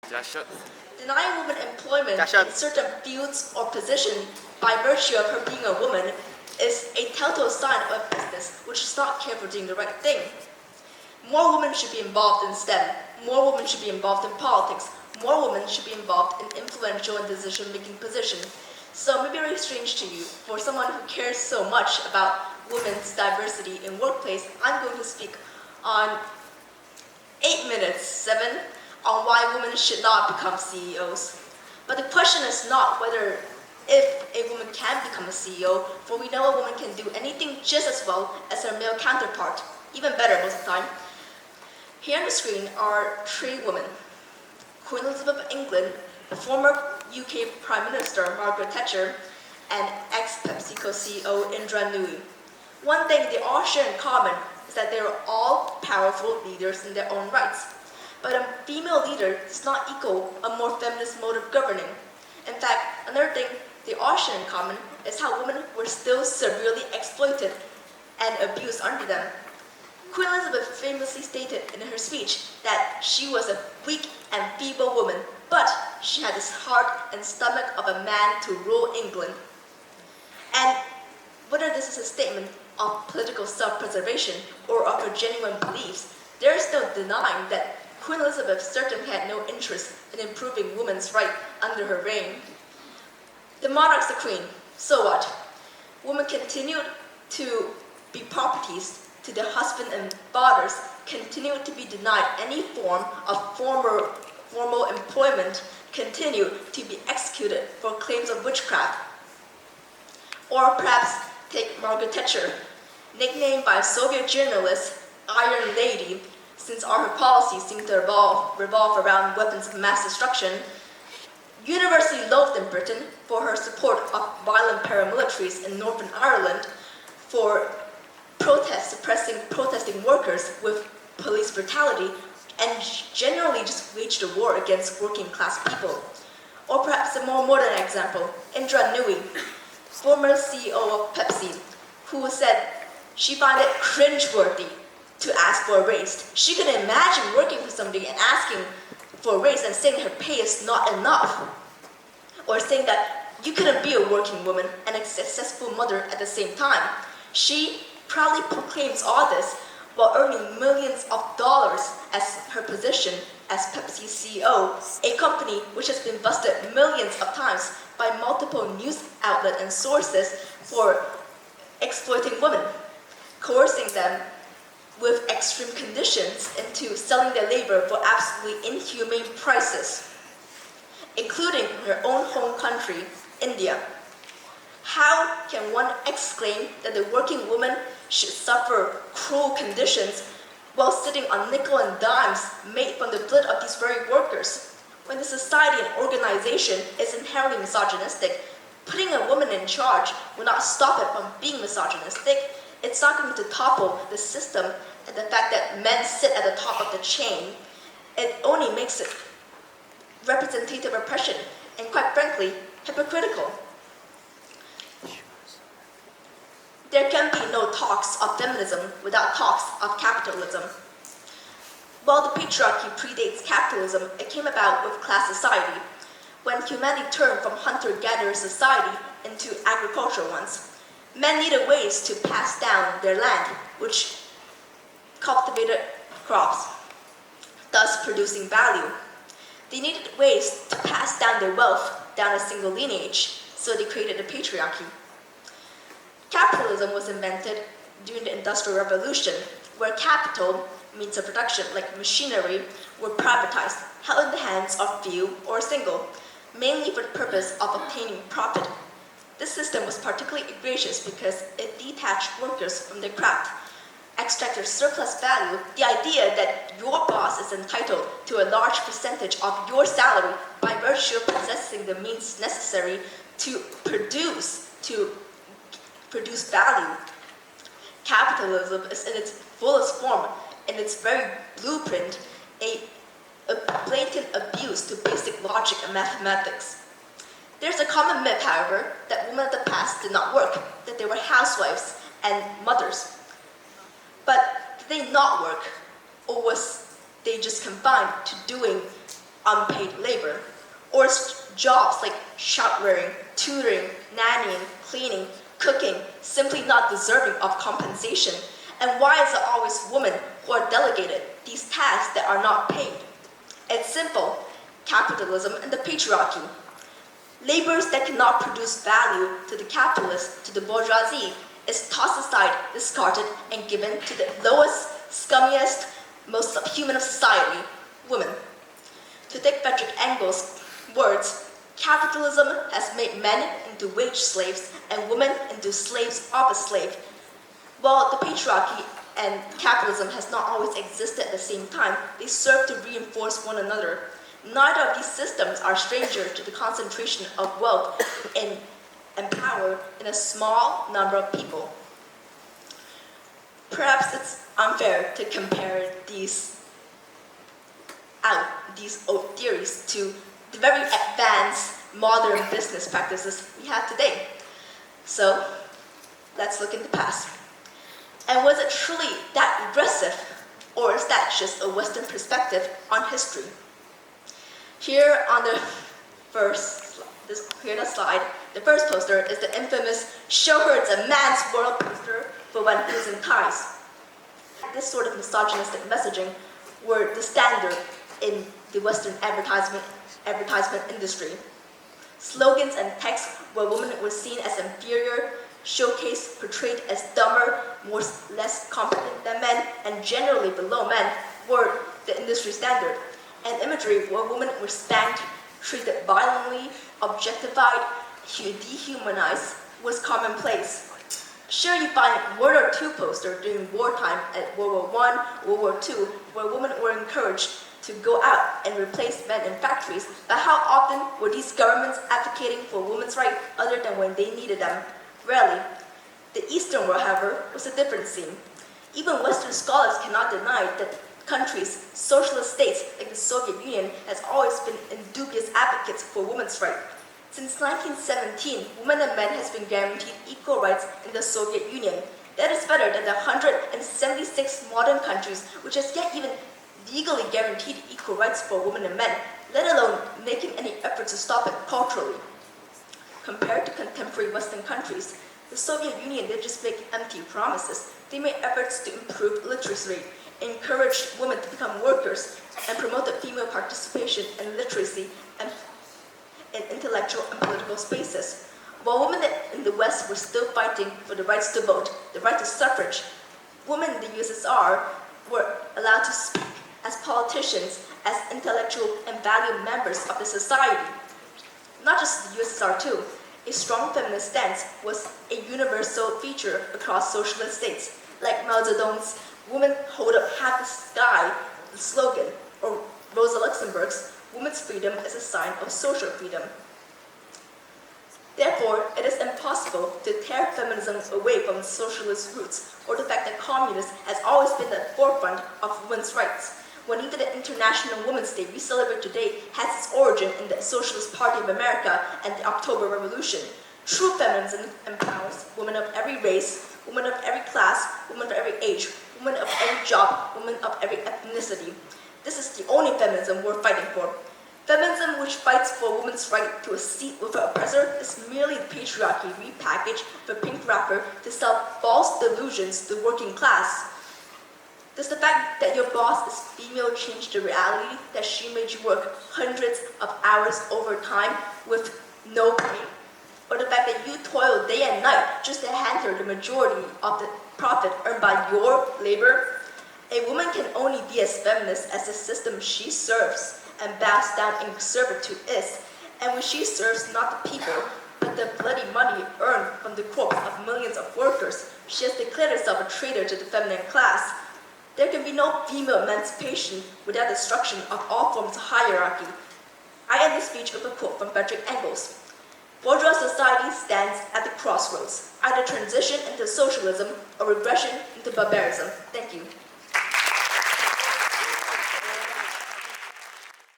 Denying women employment in certain fields or positions by virtue of her being a woman is a telltale sign of a business which does not care for doing the right thing. More women should be involved in STEM. More women should be involved in politics. More women should be involved in influential and decision-making positions. So it may be very strange to you, for someone who cares so much about women's diversity in workplace, I'm going to speak on 8 minutes, 7, on why women should not become CEOs. But the question is not whether if a woman can become a CEO, for we know a woman can do anything just as well as her male counterpart, even better most of the time. Here on the screen are 3 women. Queen Elizabeth of England, the former UK Prime Minister Margaret Thatcher, and ex-PepsiCo CEO Indra Nooyi. One thing they all share in common is that they are all powerful leaders in their own rights. But a female leader does not equal a more feminist mode of governing. In fact, another thing they all share in common is how women were still severely exploited and abused under them. Queen Elizabeth famously stated in her speech that she was a weak and feeble woman, but she had the heart and stomach of a man to rule England. And whether this is a statement of political self-preservation or of her genuine beliefs, there is no denying that Queen Elizabeth certainly had no interest in improving women's rights under her reign. The monarch's the queen, so what? Women continued to be properties to their husband and fathers, continued to be denied any form of formal employment, continued to be executed for claims of witchcraft. Or perhaps take Margaret Thatcher, nicknamed by Soviet journalists Iron Lady, since all her policies seem to revolve around weapons of mass destruction, universally loathed in Britain for her support of violent paramilitaries in Northern Ireland, for suppressing protesting workers with police brutality, and generally just waged a war against working class people. Or perhaps a more modern example, Indra Nooyi, former CEO of Pepsi, who said she found it cringeworthy to ask for a raise. She could imagine working for somebody and asking for a raise and saying her pay is not enough, or saying that you couldn't be a working woman and a successful mother at the same time. She proudly proclaims all this while earning millions of dollars as her position as Pepsi CEO, a company which has been busted millions of times by multiple news outlets and sources for exploiting women, coercing them with extreme conditions into selling their labor for absolutely inhumane prices, including her own home country, India. How can one exclaim that the working woman should suffer cruel conditions while sitting on nickel and dimes made from the blood of these very workers? When the society and organization is inherently misogynistic, putting a woman in charge will not stop it from being misogynistic. It's not going to topple the system and the fact that men sit at the top of the chain. It only makes it representative oppression and, quite frankly, hypocritical. There can be no talks of feminism without talks of capitalism. While the patriarchy predates capitalism, it came about with class society, when humanity turned from hunter-gatherer society into agricultural ones. Men needed ways to pass down their land, which cultivated crops, thus producing value. They needed ways to pass down their wealth down a single lineage, so they created the patriarchy. Capitalism was invented during the Industrial Revolution, where capital, means of production like machinery, were privatized, held in the hands of few or single, mainly for the purpose of obtaining profit. This system was particularly egregious because it detached workers from their craft, extracted surplus value, the idea that your boss is entitled to a large percentage of your salary by virtue of possessing the means necessary to produce value. Capitalism is in its fullest form, in its very blueprint, a blatant abuse to basic logic and mathematics. There's a common myth, however, that women of the past did not work, that they were housewives and mothers. But did they not work, or was they just confined to doing unpaid labor, or jobs like shopping, tutoring, nannying, cleaning, cooking, simply not deserving of compensation? And why is it always women who are delegated these tasks that are not paid? It's simple: capitalism and the patriarchy. Labors that cannot produce value to the capitalists, to the bourgeoisie, is tossed aside, discarded, and given to the lowest, scummiest, most subhuman of society, women. To take Frederick Engels' words, capitalism has made men into wage slaves and women into slaves of a slave. While the patriarchy and capitalism has not always existed at the same time, they serve to reinforce one another. Neither of these systems are strangers to the concentration of wealth and power in a small number of people. Perhaps it's unfair to compare these old theories to the very advanced modern business practices we have today. So let's look in the past. And was it truly that regressive, or is that just a Western perspective on history? Here on the slide, the first poster is the infamous "Show her it's a man's world" poster for when he was in ties. This sort of misogynistic messaging were the standard in the Western advertisement industry. Slogans and texts where women were seen as inferior, showcased, portrayed as dumber, less competent than men, and generally below men were the industry standard. And imagery where women were spanked, treated violently, objectified, dehumanized was commonplace. Sure, you find World War II poster during wartime at World War I, World War II, where women were encouraged to go out and replace men in factories, but how often were these governments advocating for women's rights other than when they needed them? Rarely. The Eastern world, however, was a different scene. Even Western scholars cannot deny that countries, socialist states like the Soviet Union, has always been indubious advocates for women's rights. Since 1917, women and men has been guaranteed equal rights in the Soviet Union. That is better than the 176 modern countries which has yet even legally guaranteed equal rights for women and men, let alone making any effort to stop it culturally. Compared to contemporary Western countries, the Soviet Union didn't just make empty promises. They made efforts to improve literacy rate, encouraged women to become workers, and promoted female participation in literacy and in intellectual and political spaces. While women in the West were still fighting for the rights to vote, the right to suffrage, women in the USSR were allowed to speak as politicians, as intellectual and valued members of the society. Not just the USSR too. A strong feminist stance was a universal feature across socialist states, like Mao Zedong's "Women hold up half the sky" slogan, or Rosa Luxemburg's "Women's freedom is a sign of social freedom." Therefore, it is impossible to tear feminism away from its socialist roots, or the fact that communism has always been at the forefront of women's rights, when even the International Women's Day we celebrate today has its origin in the Socialist Party of America and the October Revolution. True feminism empowers women of every race, women of every class, women of every age, women of every job, women of every ethnicity. This is the only feminism we're fighting for. Feminism which fights for women's right to a seat with her oppressor is merely the patriarchy repackaged with a pink wrapper to sell false delusions to the working class. Does the fact that your boss is female change the reality that she made you work hundreds of hours overtime with no pay? Or the fact that you toil day and night just to hand her the majority of the profit earned by your labor? A woman can only be as feminist as the system she serves and bows down in servitude is, and when she serves not the people, but the bloody money earned from the corpse of millions of workers, she has declared herself a traitor to the feminine class. There can be no female emancipation without destruction of all forms of hierarchy. I end this speech with a quote from Frederick Engels. Bourgeois society stands at the crossroads, either transition into socialism or regression into barbarism. Thank you.